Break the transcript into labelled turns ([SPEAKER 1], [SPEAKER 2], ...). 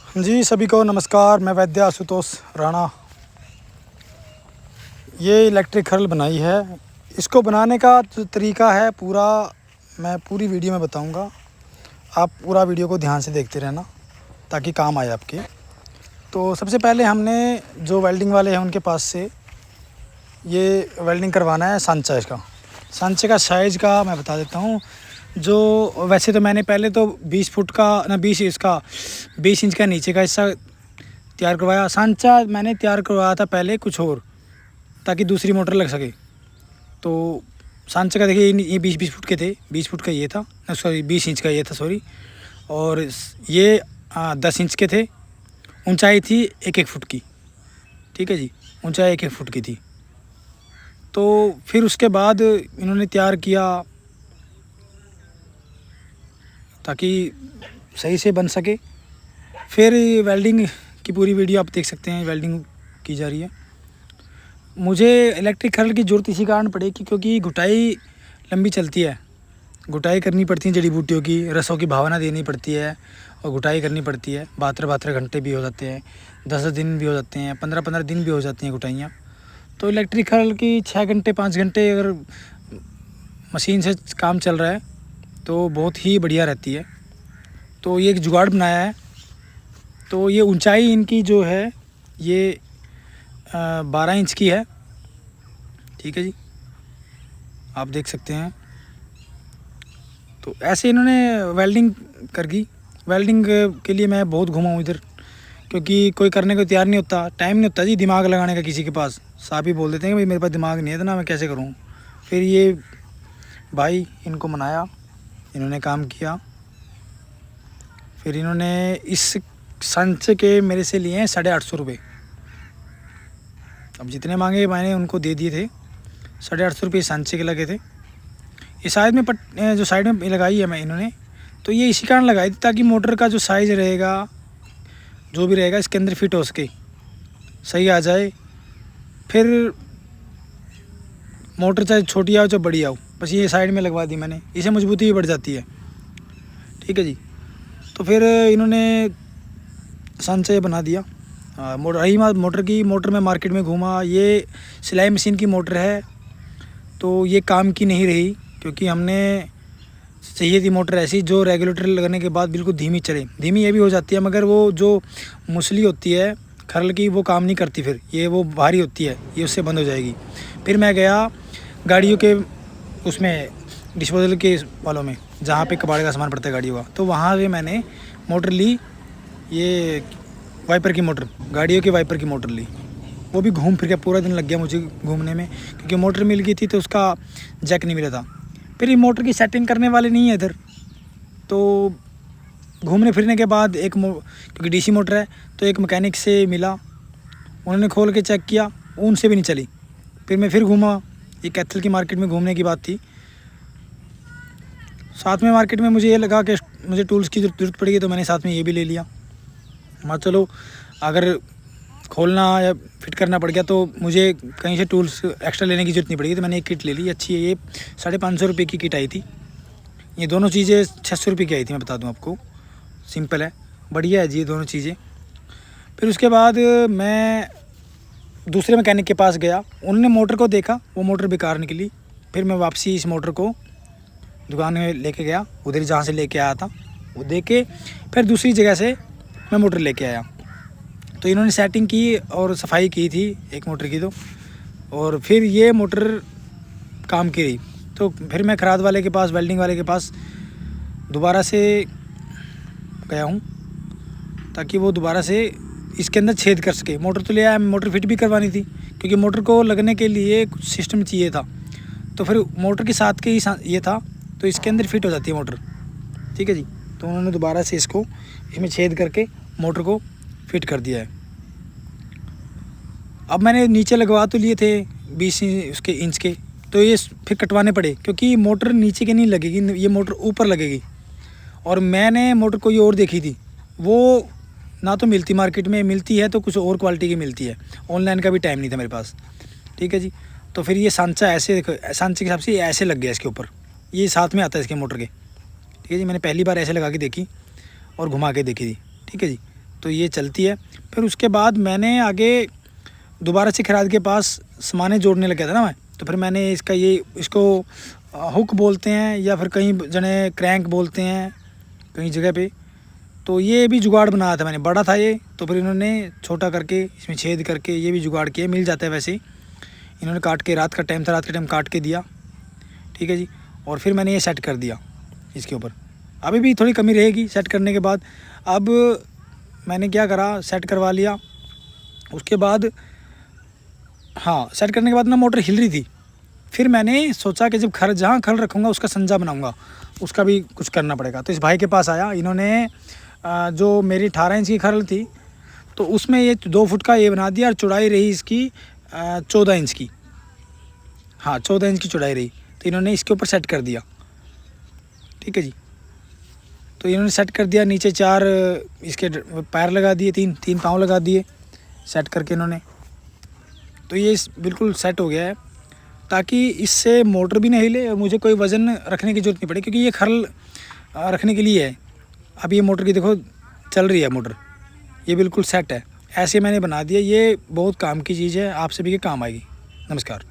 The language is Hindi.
[SPEAKER 1] जी सभी को नमस्कार। मैं वैद्य आशुतोष राणा। ये इलेक्ट्रिक हर्ल बनाई है। इसको बनाने का जो तरीका है पूरा मैं पूरी वीडियो में बताऊंगा। आप पूरा वीडियो को ध्यान से देखते रहना ताकि काम आए आपके। तो सबसे पहले हमने जो वेल्डिंग वाले हैं उनके पास से ये वेल्डिंग करवाना है सांचा। इसका सांचे का साइज़ का मैं बता देता हूँ। जो वैसे तो मैंने पहले तो 20 फुट का ना 20 इंच का नीचे का हिस्सा तैयार करवाया। सांचा मैंने तैयार करवाया था पहले कुछ और, ताकि दूसरी मोटर लग सके। तो सांचे का देखिए ये 20 फुट के थे। 20 फुट का ये था, सॉरी 20 इंच का ये था, सॉरी। और ये 10 इंच के थे। ऊंचाई थी 1-1 फुट की। ठीक है जी, ऊंचाई 1-1 फुट की थी। तो फिर उसके बाद इन्होंने तैयार किया ताकि सही से बन सके। फिर वेल्डिंग की पूरी वीडियो आप देख सकते हैं, वेल्डिंग की जा रही है। मुझे इलेक्ट्रिक हर्ल की ज़रूरत इसी कारण पड़ी क्योंकि घुटाई लंबी चलती है। घुटाई करनी पड़ती है जड़ी बूटियों की, रसों की भावना देनी पड़ती है और घुटाई करनी पड़ती है। 72 घंटे भी हो जाते हैं, 10 दिन भी हो जाते हैं, 15 दिन भी हो जाती हैं घुटाइयाँ। तो इलेक्ट्रिक हर्ल की 6 घंटे 5 घंटे अगर मशीन से काम चल रहा है तो बहुत ही बढ़िया रहती है। तो ये एक जुगाड़ बनाया है। तो ये ऊंचाई इनकी जो है ये 12 इंच की है। ठीक है जी, आप देख सकते हैं। तो ऐसे इन्होंने वेल्डिंग कर दी। वेल्डिंग के लिए मैं बहुत घूमा हूँ इधर, क्योंकि कोई करने को तैयार नहीं होता, टाइम नहीं होता जी दिमाग लगाने का किसी के पास। साहब ही बोल देते हैं कि भाई मेरे पास दिमाग नहीं है, तो ना मैं कैसे करूँ। फिर ये भाई इनको मनाया, इन्होंने काम किया। फिर इन्होंने इस संच के मेरे से लिए हैं 850 रुपये। अब जितने मांगे मैंने उनको दे दिए थे। 850 रुपये सांचे के लगे थे। ये साइड में जो साइड में लगाई है मैं इन्होंने, तो ये इसी कारण लगाई थी ताकि मोटर का जो साइज़ रहेगा, जो भी रहेगा, इसके अंदर फिट हो सके, सही आ जाए। फिर मोटर चाहे छोटी आओ चाहे बड़ी आओ, बस ये साइड में लगवा दी मैंने, इसे मजबूती भी बढ़ जाती है। ठीक है जी। तो फिर इन्होंने सांचा बना दिया। रही बात मोटर की, मोटर में मार्केट में घूमा। ये सिलाई मशीन की मोटर है, तो ये काम की नहीं रही क्योंकि हमने चाहिए थी मोटर ऐसी जो रेगुलेटर लगने के बाद बिल्कुल धीमी चले। धीमी ये भी हो जाती है, मगर वो जो मुसली होती है खरल की वो काम नहीं करती। फिर ये वो भारी होती है, ये उससे बंद हो जाएगी। फिर मैं गया गाड़ियों के उसमें डिस्पोजल के वालों में, जहाँ पे कबाड़े का सामान पड़ता है गाड़ियों का, तो वहाँ से मैंने मोटर ली। ये वाइपर की मोटर, गाड़ियों के वाइपर की मोटर ली। वो भी घूम फिर के पूरा दिन लग गया मुझे घूमने में, क्योंकि मोटर मिल गई थी तो उसका जैक नहीं मिला था। फिर ये मोटर की सेटिंग करने वाले नहीं है इधर, तो घूमने फिरने के बाद क्योंकि डीसी मोटर है तो एक मैकेनिक से मिला, उन्होंने खोल के चेक किया, उनसे भी नहीं चली। फिर मैं फिर घूमा। ये कैथल की मार्केट में घूमने की बात थी। साथ में मार्केट में मुझे ये लगा कि मुझे टूल्स की ज़रूरत पड़ेगी, तो मैंने साथ में ये भी ले लिया। मैं चलो अगर खोलना या फिट करना पड़ गया तो मुझे कहीं से टूल्स एक्स्ट्रा लेने की ज़रूरत नहीं पड़ेगी, तो मैंने एक किट ले ली। अच्छी है ये, 550 रुपये की किट आई थी। ये दोनों चीज़ें 600 रुपये की आई थी, मैं बता दूं आपको। सिंपल है, बढ़िया है जी ये दोनों चीज़ें। फिर उसके बाद मैं दूसरे मैकेनिक के पास गया, उन्होंने मोटर को देखा, वो मोटर बेकार निकली। फिर मैं वापसी इस मोटर को दुकान में लेके गया, उधर जहाँ से लेके आया था वो दे के फिर दूसरी जगह से मैं मोटर लेके आया। तो इन्होंने सेटिंग की और सफाई की थी एक मोटर की, तो और फिर ये मोटर काम की रही। तो फिर मैं खराद वाले के पास, वेल्डिंग वाले के पास दोबारा से गया हूँ ताकि वो दोबारा से इसके अंदर छेद कर सके। मोटर तो ले आया, मोटर फिट भी करवानी थी क्योंकि मोटर को लगने के लिए कुछ सिस्टम चाहिए था। तो फिर मोटर के साथ के ही ये था, तो इसके अंदर फिट हो जाती है मोटर। ठीक है जी। तो उन्होंने दोबारा से इसमें छेद करके मोटर को फिट कर दिया है। अब मैंने नीचे लगवा तो लिए थे 20 उसके इंच के, तो ये फिर कटवाने पड़े क्योंकि मोटर नीचे के नहीं लगेगी, ये मोटर ऊपर लगेगी। और मैंने मोटर कोई और देखी थी, वो ना तो मिलती मार्केट में, मिलती है तो कुछ और क्वालिटी की मिलती है। ऑनलाइन का भी टाइम नहीं था मेरे पास। ठीक है जी। तो फिर ये सांचा ऐसे देखो, सांचे के हिसाब से ऐसे लग गया इसके ऊपर, ये साथ में आता है इसके मोटर के। ठीक है जी। मैंने पहली बार ऐसे लगा के देखी और घुमा के देखी थी। ठीक है जी। तो ये चलती है। फिर उसके बाद मैंने आगे दोबारा से खिरात के पास सामाने जोड़ने लग गया था ना मैं, तो फिर मैंने इसको हुक बोलते हैं या फिर कहीं जने क्रैंक बोलते हैं कहीं जगह पे। तो ये भी जुगाड़ बनाया था मैंने, बड़ा था ये, तो फिर इन्होंने छोटा करके इसमें छेद करके ये भी जुगाड़ किया, मिल जाता है वैसे ही। इन्होंने काट के, रात का टाइम था, रात के टाइम काट के दिया, ठीक है जी। और फिर मैंने ये सेट कर दिया इसके ऊपर। अभी भी थोड़ी कमी रहेगी सेट करने के बाद। अब मैंने क्या करा, सेट करवा लिया। उसके बाद हाँ, सेट करने के बाद ना मोटर हिल रही थी। फिर मैंने सोचा कि जब जहाँ खल रखूँगा उसका संजा बनाऊँगा, उसका भी कुछ करना पड़ेगा। तो इस भाई के पास आया, इन्होंने जो मेरी 18 इंच की खरल थी तो उसमें ये 2 फुट का ये बना दिया और चौड़ाई रही इसकी 14 इंच की। हाँ, 14 इंच की चौड़ाई रही, तो इन्होंने इसके ऊपर सेट कर दिया, ठीक है जी। तो इन्होंने सेट कर दिया, नीचे 4 इसके पैर लगा दिए, 3 पाँव लगा दिए सेट करके इन्होंने। तो ये बिल्कुल सेट हो गया है, ताकि इससे मोटर भी नहीं हिले और मुझे कोई वज़न रखने की ज़रूरत नहीं पड़े, क्योंकि ये खरल रखने के लिए है। अब ये मोटर की देखो चल रही है मोटर, ये बिल्कुल सेट है। ऐसे मैंने बना दिया, ये बहुत काम की चीज़ है, आप सभी के काम आएगी। नमस्कार।